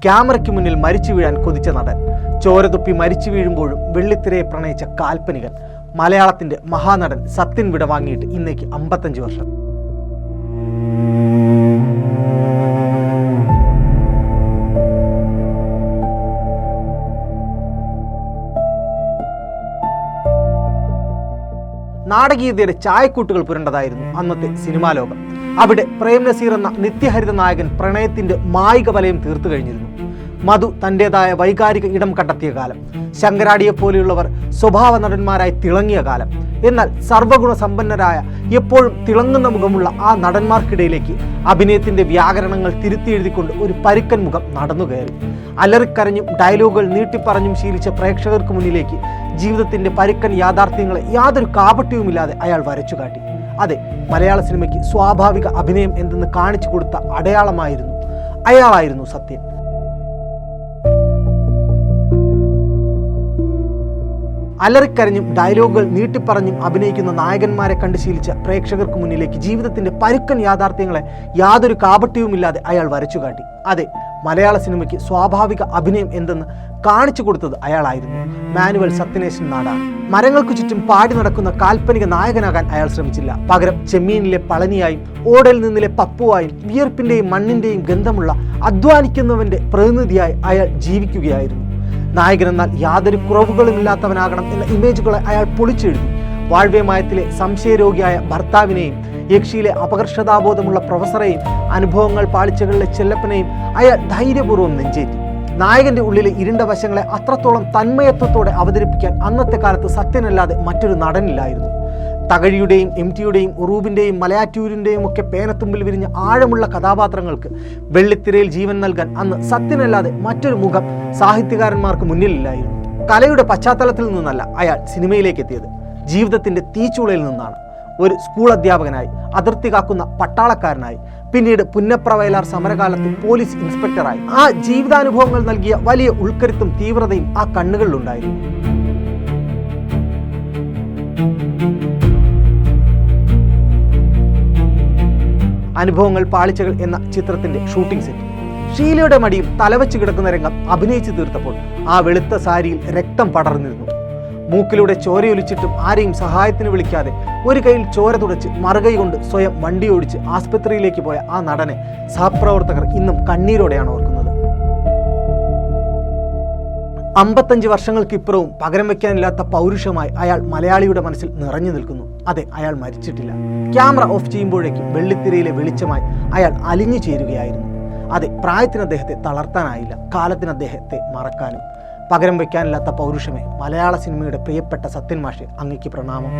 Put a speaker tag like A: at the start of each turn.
A: ക്യാമറയ്ക്ക് മുന്നിൽ മരിച്ചു വീഴാൻ കൊതിച്ച നടൻ, ചോരതുപ്പി മരിച്ചു വീഴുമ്പോഴും വെള്ളിത്തിരയെ പ്രണയിച്ച കാൽപ്പനികൻ, മലയാളത്തിന്റെ മഹാനടൻ സത്യൻ വിടവാങ്ങിയിട്ട് ഇന്നേക്ക് 55 വർഷം. നാടകീയതയുടെ ചായക്കൂട്ടുകൾ പുരണ്ടതായിരുന്നു അന്നത്തെ സിനിമാ ലോകം. അവിടെ പ്രേം നസീർ എന്ന നിത്യഹരിത നായകൻ പ്രണയത്തിന്റെ മായിക വലയം തീർത്തു കഴിഞ്ഞിരുന്നു. മധു തൻ്റെതായ വൈകാരിക ഇടം കണ്ടെത്തിയ കാലം, ശങ്കരാടിയെ പോലെയുള്ളവർ സ്വഭാവ നടന്മാരായി തിളങ്ങിയ കാലം. എന്നാൽ സർവ്വഗുണ സമ്പന്നരായ എപ്പോഴും തിളങ്ങുന്ന മുഖമുള്ള ആ നടന്മാർക്കിടയിലേക്ക് അഭിനയത്തിന്റെ വ്യാകരണങ്ങൾ തിരുത്തി എഴുതിക്കൊണ്ട് ഒരു പരുക്കൻ മുഖം നടന്നു കയറി. അലറിക്കരഞ്ഞും ഡയലോഗുകൾ നീട്ടിപ്പറഞ്ഞും ശീലിച്ച പ്രേക്ഷകർക്ക് മുന്നിലേക്ക് ജീവിതത്തിന്റെ പരുക്കൻ യാഥാർത്ഥ്യങ്ങളെ യാതൊരു കാപട്യവുമില്ലാതെ അയാൾ വരച്ചു കാട്ടി. അതെ, മലയാള സിനിമയ്ക്ക് സ്വാഭാവിക അഭിനയം എന്തെന്ന് കാണിച്ചു കൊടുത്ത അടയാളമായിരുന്നു അയാളായിരുന്നു സത്യൻ. അലറിക്കരഞ്ഞും ഡയലോഗുകൾ നീട്ടിപ്പറഞ്ഞും അഭിനയിക്കുന്ന നായകന്മാരെ കണ്ട് ശീലിച്ച പ്രേക്ഷകർക്ക് മുന്നിലേക്ക് ജീവിതത്തിന്റെ പരുക്കൻ യാഥാർത്ഥ്യങ്ങളെ യാതൊരു കാപട്യവുമില്ലാതെ അയാൾ വരച്ചു കാട്ടി. അതെ, മലയാള സിനിമയ്ക്ക് സ്വാഭാവിക അഭിനയം എന്തെന്ന് കാണിച്ചു കൊടുത്തത് അയാളായിരുന്നു. മാനുവൽ സത്യനേശൻ നാടാണ്. മരങ്ങൾക്ക് ചുറ്റും പാടി നടക്കുന്ന കാൽപ്പനിക നായകനാകാൻ അയാൾ ശ്രമിച്ചില്ല. പകരം ചെമ്മീനിലെ പളനിയായും ഓടയിൽ നിന്നിലെ പപ്പുവായും വിയർപ്പിന്റെയും മണ്ണിന്റെയും ഗന്ധമുള്ള അധ്വാനിക്കുന്നവന്റെ പ്രതിനിധിയായി അയാൾ ജീവിക്കുകയായിരുന്നു. നായകനെന്നാൽ യാതൊരു കുറവുകളുമില്ലാത്തവനാകണം എന്ന ഇമേജുകളെ അയാൾ പൊളിച്ചെഴുതി. വാഴ്വേമായത്തിലെ സംശയരോഗിയായ ഭർത്താവിനെയും യക്ഷിയിലെ അപകർഷതാബോധമുള്ള പ്രൊഫസറെയും അനുഭവങ്ങൾ പാളിച്ചകളിലെ ചെല്ലപ്പനെയും അയാൾ ധൈര്യപൂർവ്വം നെഞ്ചേറ്റി. നായകന്റെ ഉള്ളിലെ ഇരുണ്ട വശങ്ങളെ അത്രത്തോളം തന്മയത്വത്തോടെ അവതരിപ്പിക്കാൻ അന്നത്തെ കാലത്ത് സത്യനല്ലാതെ മറ്റൊരു നടനില്ലായിരുന്നു. തകഴിയുടെയും MTയുടെയും ഉറൂബിന്റെയും മലയാറ്റൂരിന്റെയും ഒക്കെ പേനത്തുമ്പിൽ വിരിഞ്ഞ ആഴമുള്ള കഥാപാത്രങ്ങൾക്ക് വെള്ളിത്തിരയിൽ ജീവൻ നൽകാൻ അന്ന് സത്യനല്ലാതെ മറ്റൊരു മുഖം സാഹിത്യകാരന്മാർക്ക് മുന്നിലില്ലായിരുന്നു. കലയുടെ പശ്ചാത്തലത്തിൽ നിന്നല്ല അയാൾ സിനിമയിലേക്ക് എത്തിയത്, ജീവിതത്തിന്റെ തീച്ചൂളയിൽ നിന്നാണ്. ഒരു സ്കൂൾ അധ്യാപകനായി, അതിർത്തി കാക്കുന്ന പട്ടാളക്കാരനായി, പിന്നീട് പുന്നപ്ര വയലാർ സമരകാലത്ത് പോലീസ് ഇൻസ്പെക്ടറായി. ആ ജീവിതാനുഭവങ്ങൾ നൽകിയ വലിയ ഉൾക്കരുത്തും തീവ്രതയും ആ കണ്ണുകളിലുണ്ടായിരുന്നു. അനുഭവങ്ങൾ പാളിച്ചകൾ എന്ന ചിത്രത്തിന്റെ ഷൂട്ടിംഗ് സെറ്റ്, ഷീലയുടെ മടിയും തലവച്ച് കിടക്കുന്ന രംഗം അഭിനയിച്ചു തീർത്തപ്പോൾ ആ വെളുത്ത സാരിയിൽ രക്തം പടർന്നിരുന്നു. മൂക്കിലൂടെ ചോരയൊലിച്ചിട്ടും ആരെയും സഹായത്തിന് വിളിക്കാതെ ഒരു കൈയിൽ ചോര തുടച്ച് മറുകൈ കൊണ്ട് സ്വയം വണ്ടി ഓടിച്ച് ആസ്പത്രിയിലേക്ക് പോയ ആ നടനെ സഹപ്രവർത്തകർ ഇന്നും കണ്ണീരോടെയാണ് ഓർക്കുന്നത്. 55 വർഷങ്ങൾക്കിപ്പുറവും പകരം വയ്ക്കാനില്ലാത്ത പൗരുഷമായി അയാൾ മലയാളിയുടെ മനസ്സിൽ നിറഞ്ഞു നിൽക്കുന്നു. അതെ, അയാൾ മരിച്ചിട്ടില്ല. ക്യാമറ ഓഫ് ചെയ്യുമ്പോഴേക്കും വെള്ളിത്തിരയിലെ വെളിച്ചമായി അയാൾ അലിഞ്ഞു ചേരുകയായിരുന്നു. അതെ, പ്രായത്തിന് അദ്ദേഹത്തെ തളർത്താനായില്ല, കാലത്തിന് അദ്ദേഹത്തെ മറക്കാനും. പകരം വയ്ക്കാനില്ലാത്ത പൗരുഷമേ, മലയാള സിനിമയുടെ പ്രിയപ്പെട്ട സത്യൻ മാഷെ, അങ്ങയ്ക്ക് പ്രണാമം.